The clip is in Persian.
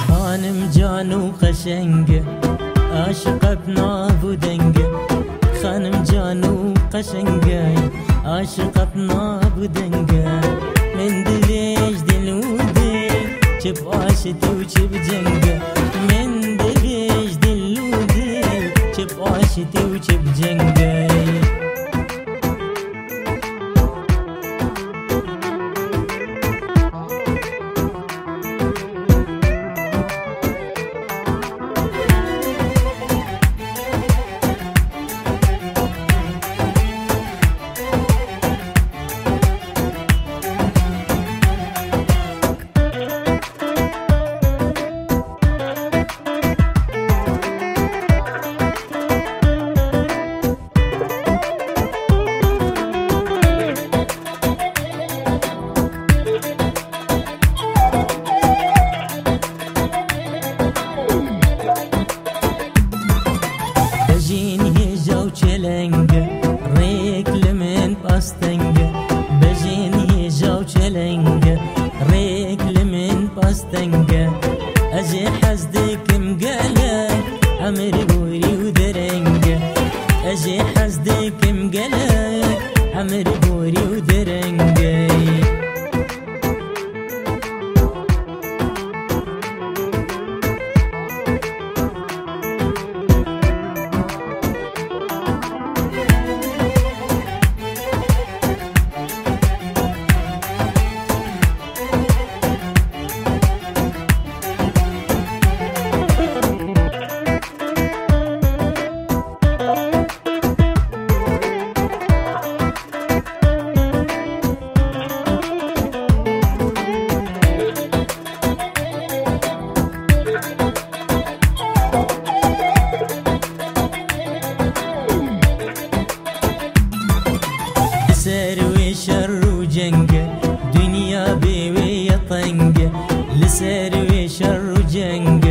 خانم جانو قشنگه عاشق بنابو دنگه خانم جانو قشنگه عاشق بنابو دنگه من دليش دلودي چپ عاشتی و چپ جنگه من دليش دلودي چپ عاشتی و چپ جنگه ريك لمن باستنجة بجيني جو چلنجة ريك لمن باستنجة أجي حسدك مقالك عمري بوري ودرنجة أجي حسدك مقالك عمري بوري ودرنجة لسروي شر وجنقة دنيا بيوي طنقة لسروي شر وجنقة